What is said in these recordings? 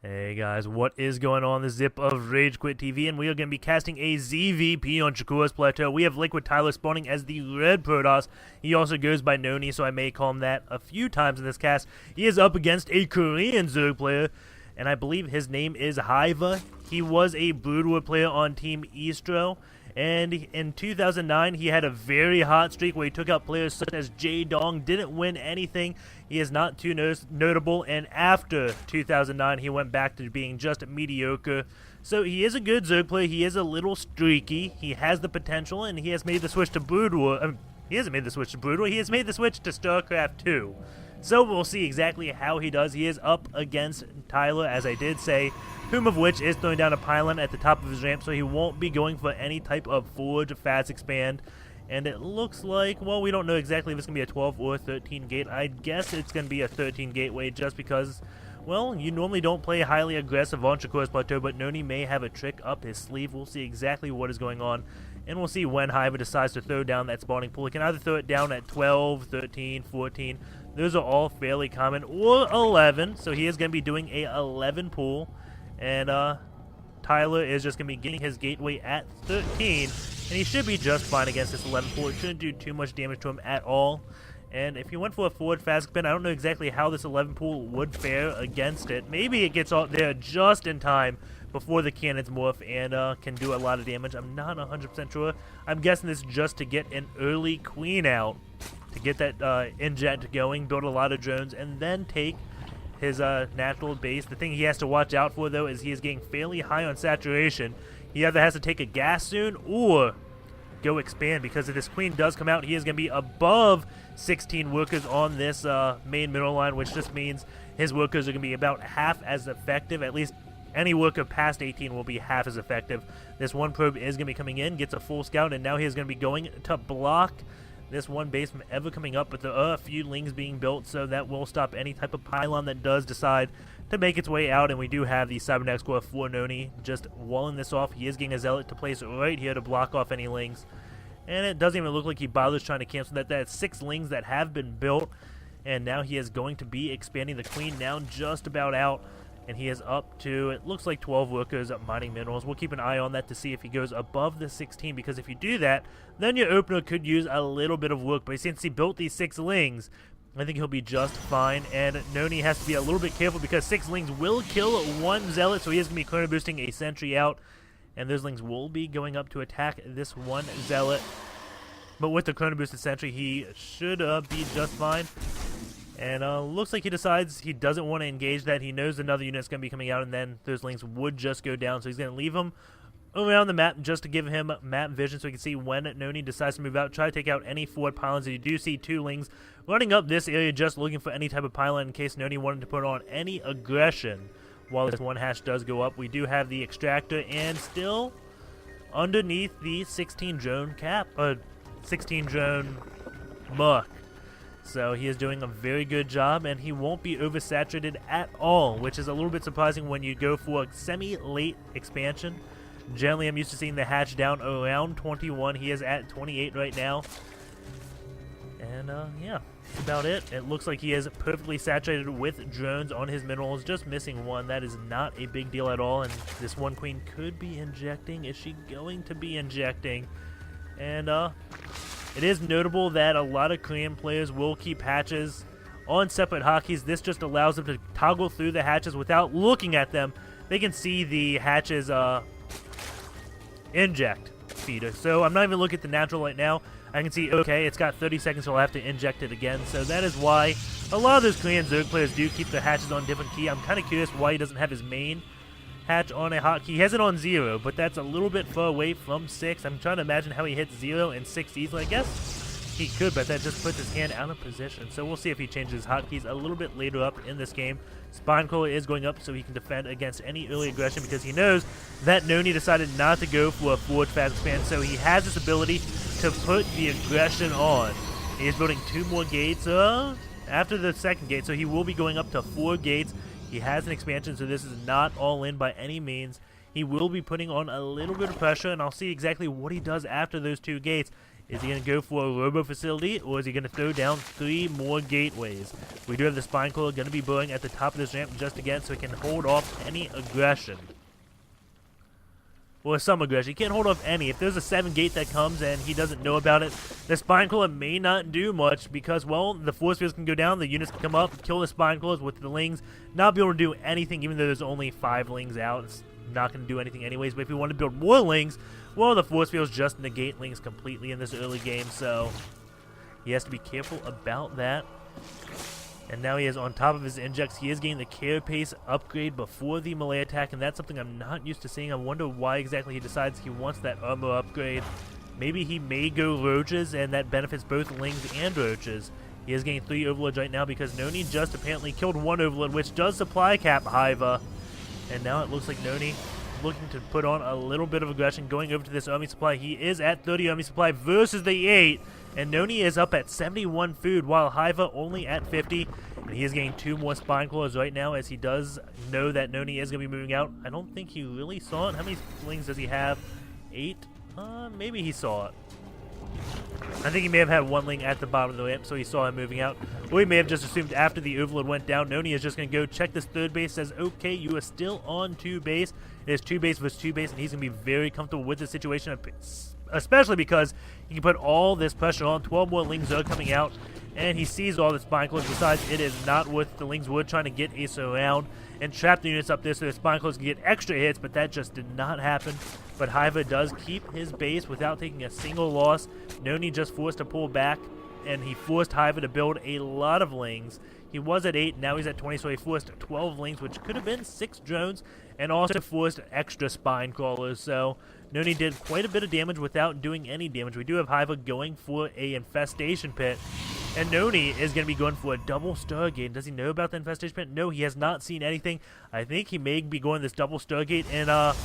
Hey guys, what is going on? The Zip of RageQuitTV, and we are going to be casting a ZVP on Shakuras Plateau. We have Liquid Tyler spawning as the Red Protoss. He also goes by Noni, so I may call him that a few times in this cast. He is up against a Korean Zerg player, and I believe his name is Hyvaa. He was a Broodwood player on Team Eastro, and in 2009 he had a very hot streak where he took out players such as J-Dong, didn't win anything. He is not too notable, and after 2009 he went back to being just mediocre. So he is a good Zerg player, he is a little streaky, he has the potential, and he has made the switch to Broodwood. He hasn't made the switch to Broodwood, he has made the switch to StarCraft 2. So we'll see exactly how he does. He is up against Tyler, as I did say, whom of which is throwing down a pylon at the top of his ramp, so he won't be going for any type of forge, fast expand. And it looks like, well, we don't know exactly if it's going to be a 12 or 13 gate. I guess it's going to be a 13 gateway just because, well, you normally don't play highly aggressive on Shakuras Plateau, but Noni may have a trick up his sleeve. We'll see exactly what is going on, and we'll see when Hyvaa decides to throw down that spawning pool. He can either throw it down at 12, 13, 14. Those are all fairly common, or 11, so he is going to be doing a 11 pool, and Tyler is just going to be getting his gateway at 13, and he should be just fine against this 11 pool. It shouldn't do too much damage to him at all. And if he went for a forward fast spin, I don't know exactly how this 11 pool would fare against it. Maybe it gets out there just in time before the cannons morph and can do a lot of damage. I'm not 100% sure. I'm guessing this just to get an early queen out, to get that inject going, build a lot of drones, and then take his natural base. The thing he has to watch out for, though, is he is getting fairly high on saturation. He either has to take a gas soon or go expand, because if this queen does come out, he is going to be above 16 workers on this main mineral line, which just means his workers are going to be about half as effective. At least any worker past 18 will be half as effective. This one probe is going to be coming in, gets a full scout, and now he is going to be going to block this one base from ever coming up, but there are a few lings being built, so that will stop any type of pylon that does decide to make its way out. And we do have the Cybernetic Squad for Noni just walling this off. He is getting a Zealot to place right here to block off any lings, and it doesn't even look like he bothers trying to cancel that. That's 6 lings that have been built, and now he is going to be expanding the queen down just about out. And he is up to, it looks like 12 workers mining minerals. We'll keep an eye on that to see if he goes above the 16, because if you do that, then your opener could use a little bit of work. But since he built these 6 lings, I think he'll be just fine. And Noni has to be a little bit careful, because 6 lings will kill 1 zealot, so he is going to be chrono boosting a sentry out. And those lings will be going up to attack this 1 zealot. But with the chrono boosted sentry, he should be just fine. And looks like he decides he doesn't want to engage that. He knows another unit's going to be coming out, and then those lings would just go down. So he's going to leave them around the map just to give him map vision, so he can see when Noni decides to move out. Try to take out any forward pylons. You do see 2 lings running up this area just looking for any type of pylon in case Noni wanted to put on any aggression while this 1 hash does go up. We do have the extractor, and still underneath the 16 drone cap, 16 drone muck. So he is doing a very good job, and he won't be oversaturated at all, which is a little bit surprising when you go for a semi-late expansion. Generally, I'm used to seeing the hatch down around 21. He is at 28 right now. And, yeah, that's about it. It looks like he is perfectly saturated with drones on his minerals, just missing 1. That is not a big deal at all, and this 1 queen could be injecting. Is she going to be injecting? And, it is notable that a lot of Korean players will keep hatches on separate hotkeys. This just allows them to toggle through the hatches without looking at them. They can see the hatches inject feeder. So I'm not even looking at the natural right now. I can see, okay, it's got 30 seconds, so I'll have to inject it again. So that is why a lot of those Korean Zerg players do keep the hatches on different key. I'm kind of curious why he doesn't have his main hatch on a hotkey. He has it on 0, but that's a little bit far away from 6. I'm trying to imagine how he hits 0 and 6 easily. I guess he could, but that just puts his hand out of position. So we'll see if he changes his hotkeys a little bit later up in this game. Spine Crawler is going up so he can defend against any early aggression, because he knows that Noni decided not to go for a forward fast expand, so he has this ability to put the aggression on. He is building 2 more gates after the 2nd gate, so he will be going up to 4 gates. He has an expansion, so this is not all in by any means. He will be putting on a little bit of pressure, and I'll see exactly what he does after those 2 gates. Is he going to go for a robo facility, or is he going to throw down 3 more gateways? We do have the Spine Crawler going to be burrowing at the top of this ramp just again so he can hold off any aggression. Or some aggression. He can't hold off any. If there's a 7 gate that comes and he doesn't know about it, the Spine Crawler may not do much because, well, the force fields can go down, the units can come up, kill the Spine Crawlers with the Lings, not be able to do anything even though there's only 5 Lings out. It's not going to do anything anyways, but if you want to build more Lings, well, the force fields just negate Lings completely in this early game, so he has to be careful about that. And now he is on top of his injects. He is getting the Carapace upgrade before the melee attack, and that's something I'm not used to seeing. I wonder why exactly he decides he wants that armor upgrade. Maybe he may go Roaches, and that benefits both Lings and Roaches. He is getting 3 Overlords right now because Noni just apparently killed 1 Overlord, which does supply cap Hyvaa. And now it looks like Noni looking to put on a little bit of aggression, going over to this army supply. He is at 30 army supply versus the 8, and Noni is up at 71 food, while Hyvaa only at 50, and he is getting 2 more Spine Claws right now, as he does know that Noni is going to be moving out. I don't think he really saw it. How many Lings does he have? 8? Maybe he saw it. I think he may have had 1 Ling at the bottom of the ramp, so he saw him moving out. Or he may have just assumed after the Overlord went down, Noni is just going to go check this 3rd base, says, okay, you are still on 2 base. It is 2 base versus 2 base, and he's going to be very comfortable with the situation, especially because he can put all this pressure on. 12 more Lings are coming out, and he sees all the Spine Claws. Besides, it is not worth the Lings were trying to get Ace around and trap the units up there so the Spine Claws can get extra hits, but that just did not happen. But Hyvaa does keep his base without taking a single loss. Noni just forced to pull back, and he forced Hyvaa to build a lot of Lings. He was at 8, now he's at 20, so he forced 12 Lings, which could have been 6 drones, and also forced extra Spine Crawlers. So Noni did quite a bit of damage without doing any damage. We do have Hyvaa going for a Infestation Pit, and Noni is going to be going for a double Stargate. Does he know about the Infestation Pit? No, he has not seen anything. I think he may be going this double Stargate, and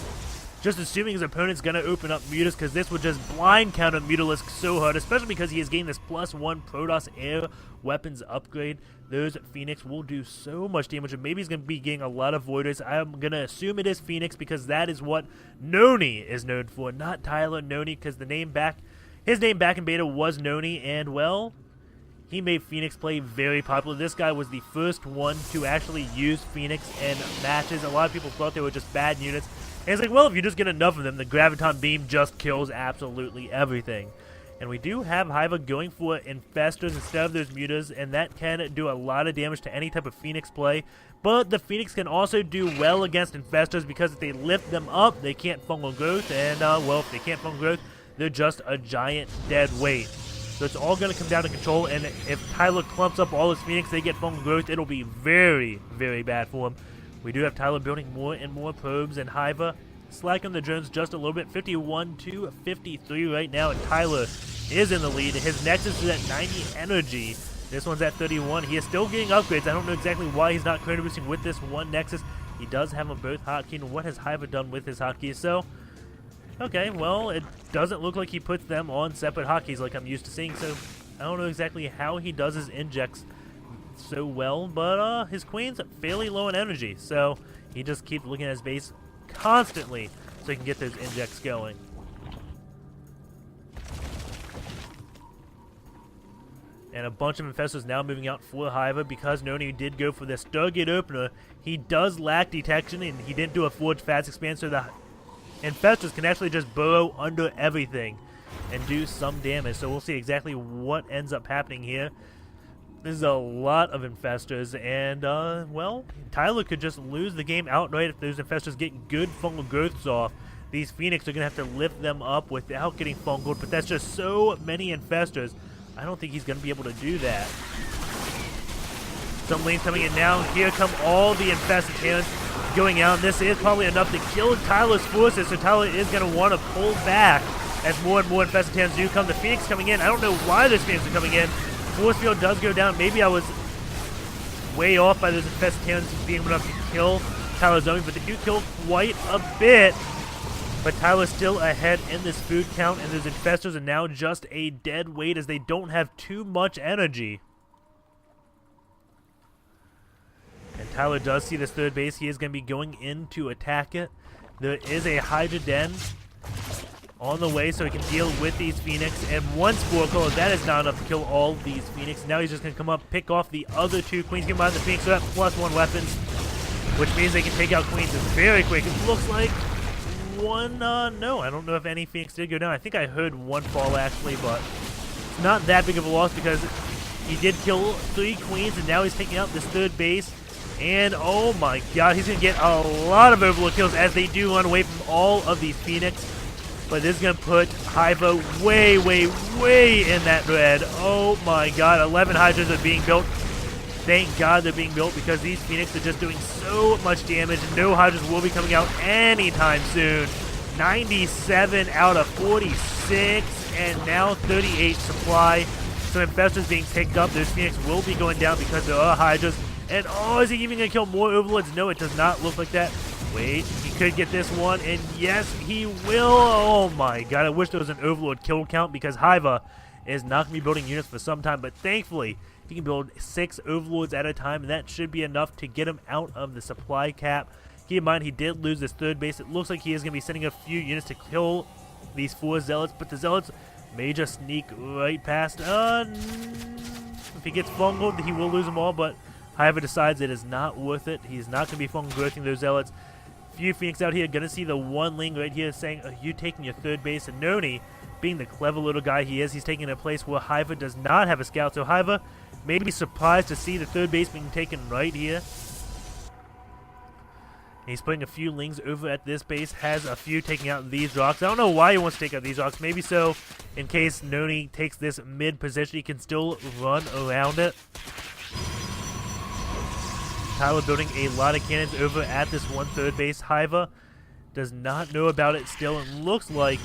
just assuming his opponent's going to open up Mutas, because this would just blind counter Mutalisk so hard, especially because he is getting this +1 Protoss air weapons upgrade. Those Phoenix will do so much damage, and maybe he's going to be getting a lot of Voiders. I'm going to assume it is Phoenix, because that is what Noni is known for, not Tyler Noni, because his name back in beta was Noni, and, well, he made Phoenix play very popular. This guy was the first one to actually use Phoenix in matches. A lot of people thought they were just bad units. And it's like, well, if you just get enough of them, the Graviton Beam just kills absolutely everything. And we do have Hyvaa going for Infestors instead of those Mutas, and that can do a lot of damage to any type of Phoenix play. But the Phoenix can also do well against Infestors because if they lift them up, they can't fungal growth. And, well, if they can't fungal growth, they're just a giant dead weight. So it's all going to come down to control, and if Tyler clumps up all his Phoenix, they get fungal growth, it'll be very, very bad for him. We do have Tyler building more and more probes, and Hyvaa slacking the drones just a little bit, 51 to 53 right now, and Tyler is in the lead. His Nexus is at 90 energy. This one's at 31. He is still getting upgrades. I don't know exactly why he's not chrono boosting with this one Nexus. He does have them both hotkeys, and what has Hyvaa done with his hotkeys? So, okay, well, it doesn't look like he puts them on separate hotkeys like I'm used to seeing, so I don't know exactly how he does his injects so well, but his Queen's fairly low in energy, so he just keeps looking at his base constantly so he can get those injects going. And a bunch of Infestors now moving out for Hyvaa because Noni did go for the Stargate opener. He does lack detection, and he didn't do a Forge Fast Expand, so the Infestors can actually just burrow under everything and do some damage. So we'll see exactly what ends up happening here. This is a lot of Infestors, and, well, Tyler could just lose the game outright if those Infestors get good fungal growths off. These Phoenix are going to have to lift them up without getting fungal, but that's just so many Infestors. I don't think he's going to be able to do that. Some lanes coming in now. Here come all the Infested Terrans going out. This is probably enough to kill Tyler's forces, so Tyler is going to want to pull back as more and more Infested Terrans do come. The Phoenix coming in. I don't know why those Phoenix are coming in. Force field does go down. Maybe I was way off by those Infested Terrans being enough to kill Tyler's army, but they do kill quite a bit. But Tyler's still ahead in this food count, and those Infestors are now just a dead weight as they don't have too much energy. And Tyler does see this 3rd base. He is going to be going in to attack it. There is a Hydra Den on the way so he can deal with these Phoenix. And one Spore Coil, that is not enough to kill all these Phoenix. Now he's just going to come up, pick off the other two Queens. Keep in mind the Phoenix are at +1 weapons, which means they can take out Queens very quick. It looks like one, no, I don't know if any Phoenix did go down. I think I heard one fall actually, but it's not that big of a loss because he did kill 3 Queens, and now he's taking out this third base. And oh my god, he's going to get a lot of Overlord kills as they do run away from all of these Phoenix. But this is going to put Hyvaa way, way, way in that red. Oh my god, 11 Hydras are being built. Thank god they're being built because these Phoenix are just doing so much damage. No Hydras will be coming out anytime soon. 97 out of 46, and now 38 supply. Some Infestors being picked up. Those Phoenix will be going down because there are Hydras. And oh, is he even going to kill more Overlords? No, it does not look like that. Wait, he could get this one, and yes, he will. Oh my god, I wish there was an Overlord kill count because Hyvaa is not going to be building units for some time, but thankfully, he can build 6 Overlords at a time, and that should be enough to get him out of the supply cap. Keep in mind, he did lose this third base. It looks like he is going to be sending a few units to kill these 4 Zealots, but the Zealots may just sneak right past. If he gets fungled, he will lose them all, but Hyvaa decides it is not worth it. He's not going to be fungal growthing those Zealots. Few Phoenix out here, gonna see the one Ling right here saying, are you taking your third base? And Noni, being the clever little guy he is, he's taking a place where Hyvaa does not have a scout. So Hyvaa may be surprised to see the third base being taken right here. And he's putting a few Lings over at this base, has a few taking out these rocks. I don't know why he wants to take out these rocks. Maybe so in case Noni takes this mid position, he can still run around it. Tyler building a lot of cannons over at this one third base. Hyvaa does not know about it still, and looks like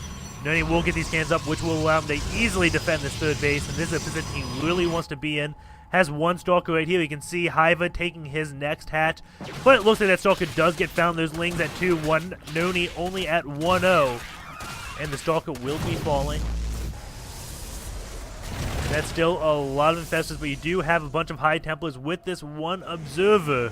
Noni will get these cannons up, which will allow him to easily defend this third base, and this is a position he really wants to be in. Has one Stalker right here. You can see Hyvaa taking his next hatch, but it looks like that Stalker does get found. Those Lings at 2-1, Noni only at 1-0, and the Stalker will be falling. That's still a lot of Infestors, but you do have a bunch of High Templars with this one Observer.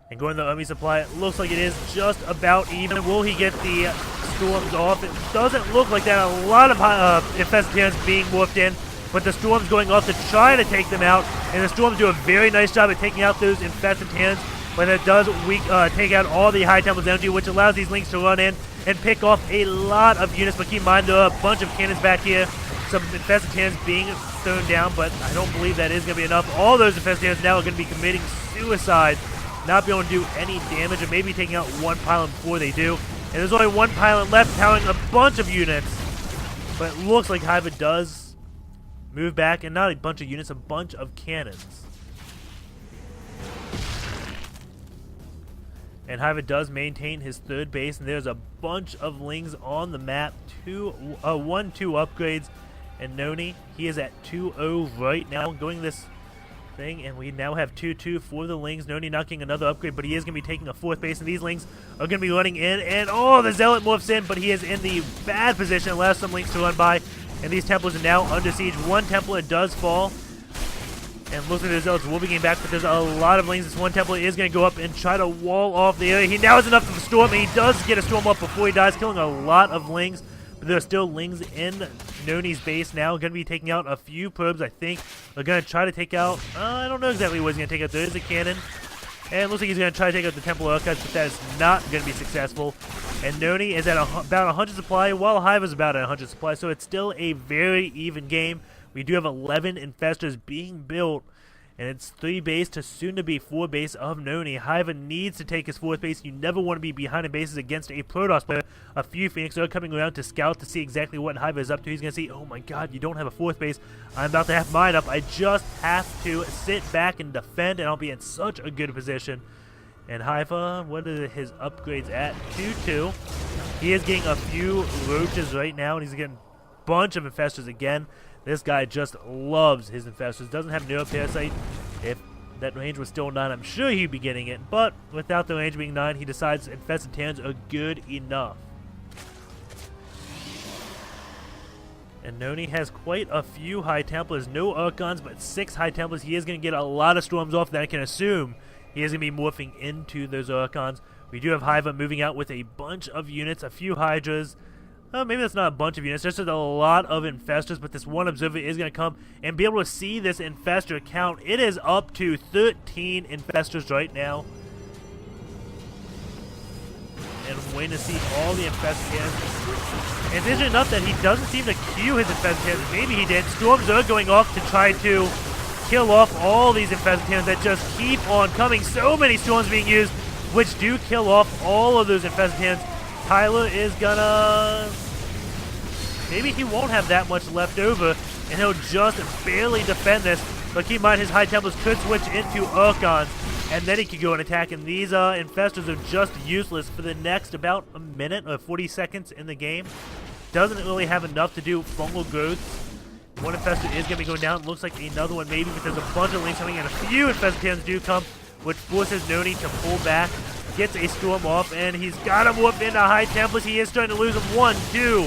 And going to the army supply, it looks like it is just about even. Will he get the Storms off? It doesn't look like that. A lot of Infestors being morphed in, but the Storms going off to try to take them out. And the Storms do a very nice job at taking out those Infested Tannins, but it does take out all the High Templars energy, which allows these Lings to run in and pick off a lot of units. But keep in mind, there are a bunch of cannons back here. Some Infested Tannins being thrown down, but I don't believe that is going to be enough. All those Infested Tannins now are going to be committing suicide, not being able to do any damage, and maybe taking out one pylon before they do. And there's only one pylon left, powering a bunch of units. But it looks like Hyvaa does move back, and not a bunch of units, a bunch of cannons. And Hyvaa does maintain his third base, and there's a bunch of Lings on the map. 1-2 upgrades. And Noni, he is at 2-0 right now, going this thing, and we now have 2-2 for the Lings. Noni not getting another upgrade, but he is going to be taking a 4th base, and these Lings are going to be running in, and oh, the Zealot morphs in, but he is in the bad position, allows some Lings to run by, and these Templars are now under siege. One Templar does fall, and looks like the Zealots will be getting back, but there's a lot of Lings. This one Templar is going to go up and try to wall off the area. He now has enough of a Storm, and he does get a Storm up before he dies, killing a lot of Lings. But there are still Lings in Noni's base now. Going to be taking out a few probes, I think. They're going to try to take out... I don't know exactly what he's going to take out. There is a cannon. And it looks like he's going to try to take out the Templar Archives, but that is not going to be successful. And Noni is at about 100 supply, while Hive is about at 100 supply. So it's still a very even game. We do have 11 Infestors being built. And it's 3 base to soon to be 4 base of Noni. Hyvaa needs to take his 4th base. You never want to be behind in bases against a Protoss player. A few Phoenix are coming around to scout to see exactly what Hyvaa is up to. He's going to see, oh my god, you don't have a 4th base. I'm about to have mine up. I just have to sit back and defend, and I'll be in such a good position. And Hyvaa, what are his upgrades at? 2-2. He is getting a few roaches right now, and he's getting a bunch of Infestors again. This guy just loves his Infestors. Doesn't have Neuro Parasite. If that range was still 9, I'm sure he'd be getting it. But without the range being 9, he decides Infested Tannins are good enough. And Noni has quite a few High Templars. No Archons, but 6 High Templars. He is going to get a lot of Storms off that I can assume he is going to be morphing into those Archons. We do have Hyvaa moving out with a bunch of units, a few Hydras, maybe that's not a bunch of units. There's just a lot of infestors, but this one observer is going to come and be able to see this infestor count. It is up to 13 infestors right now. And waiting to see all the infested cannons. And it's interesting enough that he doesn't seem to queue his infested cannons. Maybe he did. Storms are going off to try to kill off all these infested cannons that just keep on coming. So many storms being used, which do kill off all of those infested cannons. Tyler is gonna... Maybe he won't have that much left over, and he'll just barely defend this. But keep in mind, his High Templars could switch into Archons, and then he could go and attack. And these infestors are just useless for the next about a minute or 40 seconds in the game. Doesn't really have enough to do fungal growth. One infestor is going to be going down. Looks like another one maybe, but there's a bunch of links coming in. A few infested cannons do come, which forces Noni to pull back. Gets a storm off, and he's got him whooped into High Templars. He is starting to lose them. 1, 2,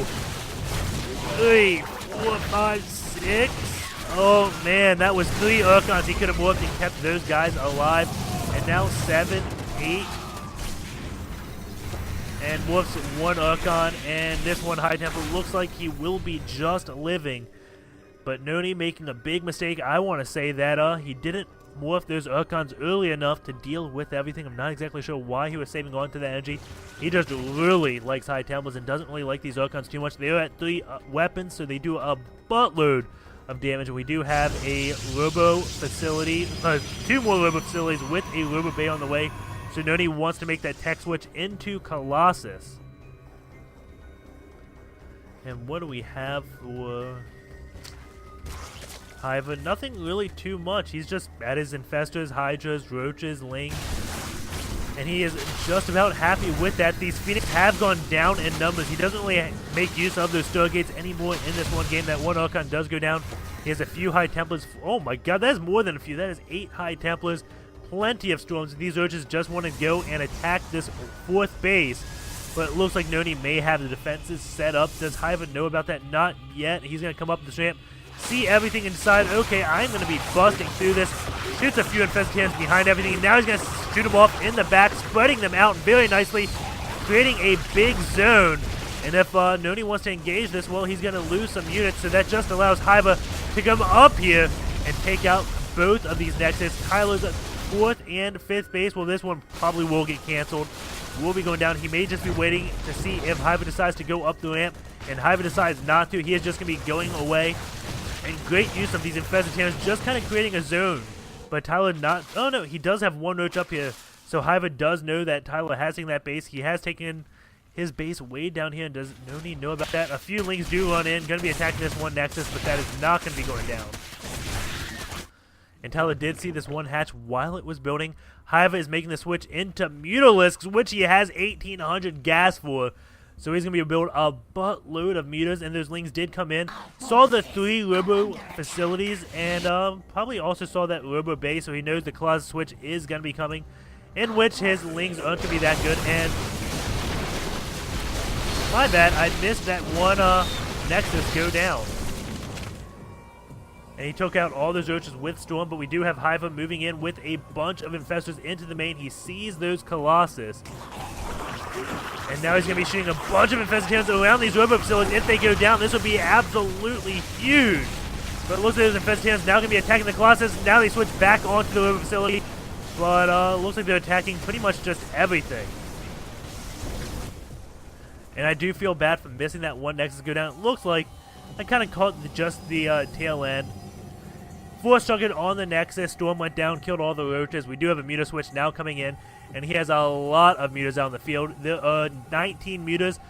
3, 4, 5, 6. Oh man, that was 3 Archons he could have whooped and kept those guys alive. And now 7, 8. And whoops, 1 Archon, and this one High Templar looks like he will be just living. But Noni making a big mistake. I want to say that he didn't morph those Archons early enough to deal with everything. I'm not exactly sure why he was saving on to that energy. He just really likes High Templars and doesn't really like these Archons too much. They are at 3 weapons, so they do a buttload of damage. We do have a Robo facility, 2 more Robo facilities with a Robo Bay on the way. So Noni wants to make that tech switch into Colossus. And what do we have for Hyvaa? Nothing really too much. He's just at his infestors, hydras, roaches, lings, and he is just about happy with that. These Phoenix have gone down in numbers. He doesn't really make use of those Stargates anymore in this one game. That one Archon does go down. He has a few High Templars. Oh my god, that is more than a few. That is 8 High Templars. Plenty of storms. These roaches just want to go and attack this 4th base. But it looks like Noni may have the defenses set up. Does Hyvaa know about that? Not yet. He's going to come up this ramp, see everything and decide, okay, I'm going to be busting through this. Shoots a few infested cannons behind everything, and now he's going to shoot them off in the back, spreading them out very nicely, creating a big zone. And if Noni wants to engage this, well, he's going to lose some units, so that just allows Hyvaa to come up here and take out both of these nexus. Tyler's 4th and 5th base, well, this one probably will get canceled. Will be going down. He may just be waiting to see if Hyvaa decides to go up the ramp, and Hyvaa decides not to. He is just going to be going away. And great use of these infested cannons, just kind of creating a zone. But Tyler not... Oh no, he does have 1 roach up here. So Hyvaa does know that Tyler has taken that base. He has taken his base way down here, and does Noni know about that? A few lings do run in. Going to be attacking this one nexus, but that is not going to be going down. And Tyler did see this one hatch while it was building. Hyvaa is making the switch into Mutalisks, which he has 1,800 gas for. So he's going to be able to build a buttload of mutas, and those lings did come in. Saw the 3 Robo facilities, and probably also saw that Robo Bay, so he knows the Colossus switch is going to be coming, in which his lings aren't going to be that good. And my bad, I missed that one Nexus go down. And he took out all those roaches with Storm, but we do have Hyvaa moving in with a bunch of infestors into the main. He sees those Colossus. And now he's going to be shooting a bunch of infested cannons around these Robo facilities. If they go down, this would be absolutely huge. But it looks like those infested cannons now going to be attacking the Colossus. Now they switch back onto the Robo facility. But looks like they're attacking pretty much just everything. And I do feel bad for missing that one Nexus go down. It looks like I kind of caught just the tail end. Force Junket on the Nexus. Storm went down, killed all the roaches. We do have a Muta switch now coming in. And he has a lot of mutas out on the field. There are 19 mutas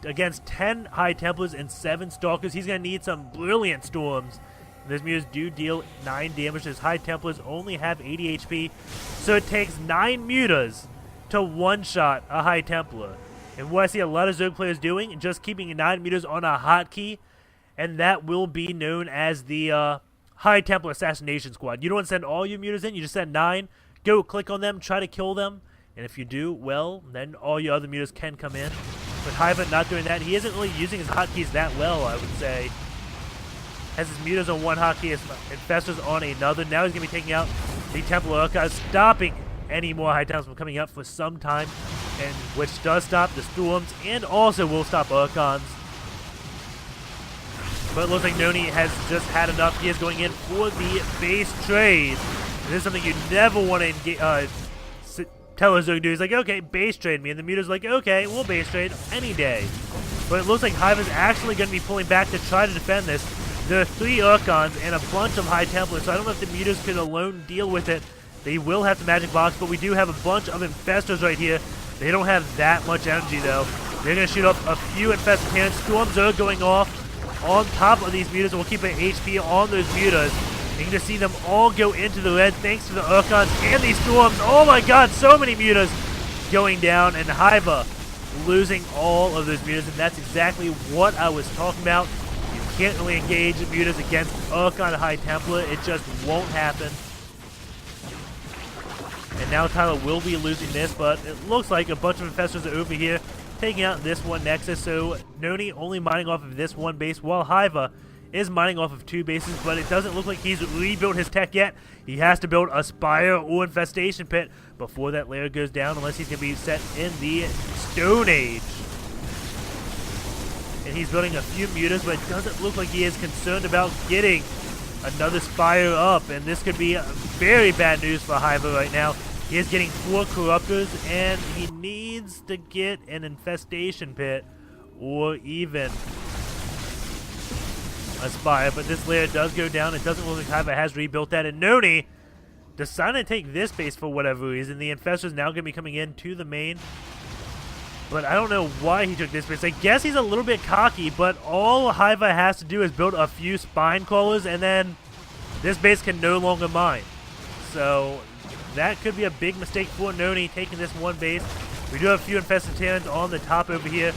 against 10 High Templars and 7 Stalkers. He's going to need some brilliant storms. Those mutas do deal 9 damage. His High Templars only have 80 HP. So it takes 9 mutas to one-shot a High Templar. And what I see a lot of Zerg players doing, just keeping 9 mutas on a hotkey. And that will be known as the High Templar Assassination Squad. You don't send all your mutas in. You just send 9. Go click on them. Try to kill them. And if you do, well, then all your other mutas can come in. But Hyvaa not doing that. He isn't really using his hotkeys that well, I would say. Has his mutas on one hotkey, his infestors on another. Now he's going to be taking out the Templar Archives, stopping any more High Templars from coming up for some time. And which does stop the Storms and also will stop Archons. But it looks like Noni has just had enough. He is going in for the base trade. This is something you never want to tell us to do. He's like, okay, base trade me. And the Muta's like, okay, we'll base trade any day. But it looks like Hive is actually going to be pulling back to try to defend this. There are 3 Urkons and a bunch of High Templars, so I don't know if the Mutas could alone deal with it. They will have to Magic Box, but we do have a bunch of Infestors right here. They don't have that much energy, though. They're going to shoot up a few Infestors. Storms are going off on top of these Mutas. We'll keep an HP on those Mutas. You can just see them all go into the red thanks to the Urkons and these Storms. Oh my god, so many Mutas going down, and Hiva losing all of those Mutas, and that's exactly what I was talking about. You can't really engage Mutas against Urkon High Templar. It just won't happen. And now Tyler will be losing this, but it looks like a bunch of Infestors are over here taking out this one Nexus, so Noni only mining off of this one base, while Hiva is mining off of 2 bases, but it doesn't look like he's rebuilt his tech yet. He has to build a Spire or Infestation Pit before that layer goes down, unless he's going to be set in the Stone Age. And he's building a few Mutas, but it doesn't look like he is concerned about getting another Spire up, and this could be very bad news for Hiva right now. He is getting 4 Corruptors, and he needs to get an Infestation Pit or even a Spire, but this layer does go down. It doesn't look like Hiva has rebuilt that, and Noni decided to take this base for whatever reason. The Infestors now going to be coming in to the main, but I don't know why he took this base. I guess he's a little bit cocky, but all Hiva has to do is build a few Spine Crawlers, and then this base can no longer mine. So that could be a big mistake for Noni, taking this one base. We do have a few Infested Terrans on the top over here,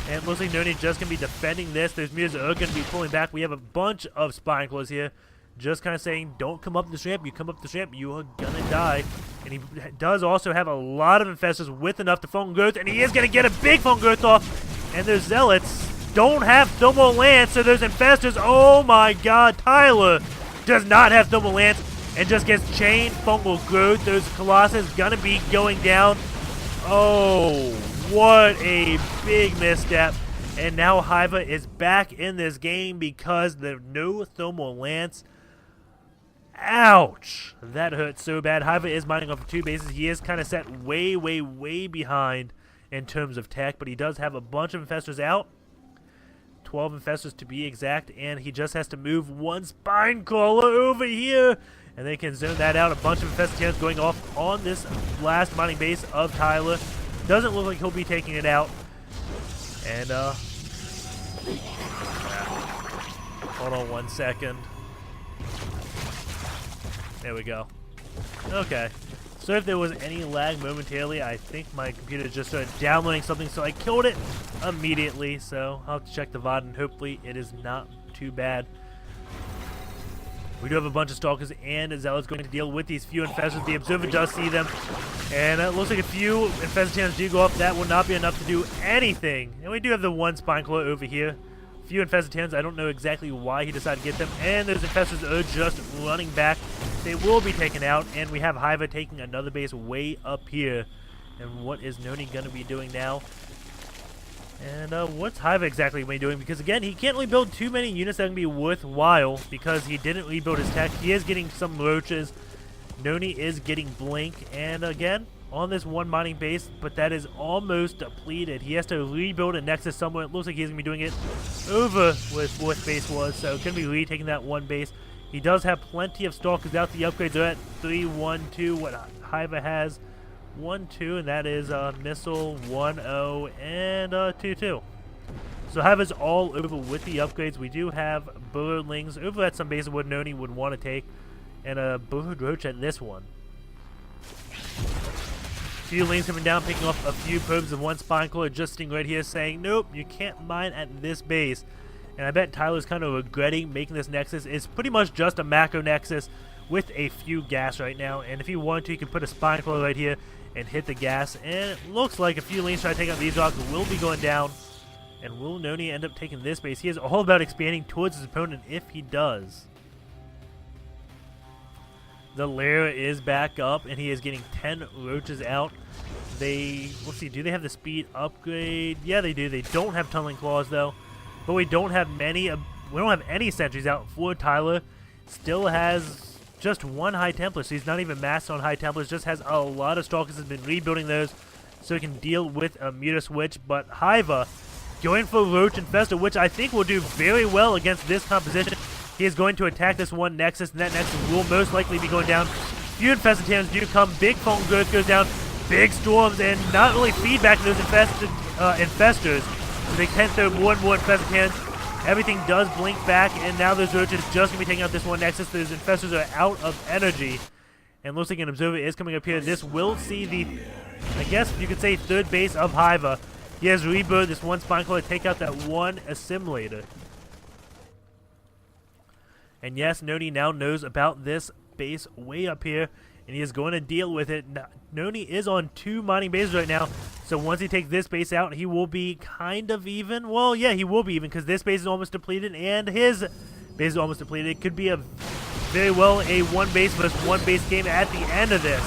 and it looks like Noni just going to be defending this. Those Mutas are going to be pulling back. We have a bunch of Spine Claws here, just kind of saying, don't come up this ramp. You come up this ramp, you are going to die. And he does also have a lot of Infestors with enough to Fungal Growth, and he is going to get a big Fungal Growth off. And those Zealots don't have Thermal Lance, so those Infestors, oh my god, Tyler does not have Thermal Lance and just gets Chain Fungal Growth. Those Colossus going to be going down. Oh, what a big misstep. And now Hiva is back in this game because there's no Thermal Lance. Ouch. That hurt so bad. Hiva is mining off of 2 bases. He is kind of set way, way, way behind in terms of tech, but he does have a bunch of Infestors out. 12 Infestors to be exact, and he just has to move 1 Spine Crawler over here, and they can zone that out. A bunch of Infestors going off on this last mining base of Tyler. Doesn't look like he'll be taking it out. And, hold on 1 second. There we go. Okay. So if there was any lag momentarily, I think my computer just started downloading something, so I killed it immediately. So I'll have to check the VOD, and hopefully it is not too bad. We do have a bunch of Stalkers and Zealots going to deal with these few Infestors. The Observer does see them, and it looks like a few Infestors do go up. That will not be enough to do anything. And we do have the 1 Spine Claw over here. Few Infestors. I don't know exactly why he decided to get them, and those Infestors are just running back. They will be taken out, and we have Hiva taking another base way up here. And what is Noni going to be doing now? And what's Hiva exactly going to be doing? Because again, he can't really build too many units that can be worthwhile because he didn't rebuild his tech. He is getting some roaches. Noni is getting blink, and again, on this 1 mining base, but that is almost depleted. He has to rebuild a Nexus somewhere. It looks like he's going to be doing it over where 4th base was, so going to be retaking that 1 base. He does have plenty of Stalkers out. The upgrades are at 3, 1, 2. What Hiva has 1, 2, and that is Missile, 1, 0, and 2, 2. So Hiva's all over with the upgrades. We do have Burrowlings over at some bases what Noni would want to take, and a Burrowed Roach at this one. Few Lings coming down, picking off a few probes of 1 Spine Claw, just sitting right here saying, nope, you can't mine at this base. And I bet Tyler's kind of regretting making this Nexus. It's pretty much just a macro Nexus with a few gas right now. And if he wanted to, he could put a Spine Claw right here and hit the gas. And it looks like a few Lings trying to take out these rocks will be going down. And will Noni end up taking this base? He is all about expanding towards his opponent if he does. The lair is back up, and he is getting 10 roaches out. Let's see, do they have the speed upgrade? Yeah, they do. They don't have tunneling claws, though. But we don't have many we don't have any sentries out for Tyler. Still has just one High Templar, so he's not even massed on High Templars. Just has a lot of Stalkers, has been rebuilding those so he can deal with a Muta Switch. But Hyvaa going for Roach Infestor, which I think will do very well against this composition. He is going to attack this one Nexus, and that Nexus will most likely be going down. Few Infestitarians do come. Big Phone Growth goes down. Big Storms, and not really feedback to those Infestors. So they can throw more and more Infestitarians. Everything does blink back, and now those Roaches just going to be taking out this one Nexus. Those Infestors are out of energy. And looks like an Observer is coming up here. This will see the, I guess you could say, third base of Hyvaa. He has Rebirth, this one Spineclaw to take out that one Assimilator. And yes, Noni now knows about this base way up here, and he is going to deal with it. Noni is on 2 mining bases right now, so once he takes this base out, he will be kind of even. Well, yeah, he will be even, because this base is almost depleted, and his base is almost depleted. It could be a very well a 1 base versus 1 base game at the end of this.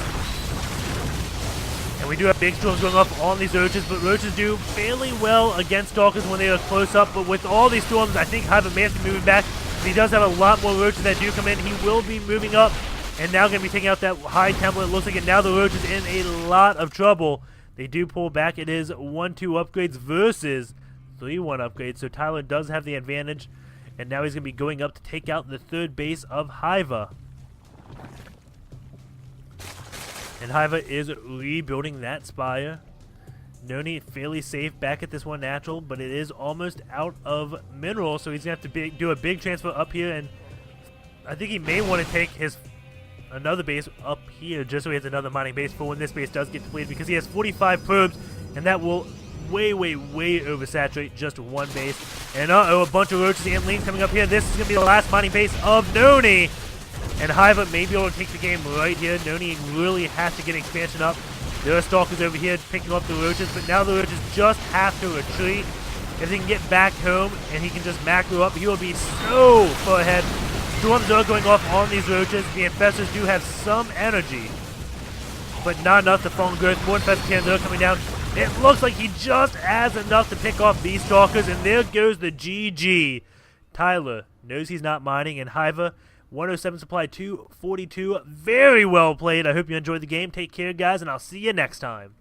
And we do have big storms going off on these Roaches, but Roaches do fairly well against Stalkers when they are close up. But with all these storms, I think Hyvaa may have to be moving back. He does have a lot more Roaches that do come in. He will be moving up, and now going to be taking out that High Templar. It looks like it now the Roach is in a lot of trouble. They do pull back. It is 1-2 upgrades versus 3-1 upgrades, so Tyler does have the advantage. And now he's going to be going up to take out the third base of Hyvaa. And Hyvaa is rebuilding that Spire. Noni fairly safe back at this one natural, but it is almost out of mineral, so he's going to have to do a big transfer up here. And I think he may want to take his another base up here just so he has another mining base for when this base does get depleted, because he has 45 probes, and that will way oversaturate just one base. And a bunch of Roaches and Leans coming up here. This is going to be the last mining base of Noni. And Hyvaa may be able to take the game right here. Noni really has to get expansion up. There are Stalkers over here picking up the Roaches, but now the Roaches just have to retreat. If they can get back home and he can just macro up, he will be so far ahead. Storms are going off on these Roaches. The Infestors do have some energy, but not enough to Phone Growth. More Infestors are coming down. It looks like he just has enough to pick off these Stalkers, and there goes the GG. Tyler knows he's not mining, and Hyvaa 107 supply 242. Very well played. I hope you enjoyed the game. Take care, guys, and I'll see you next time.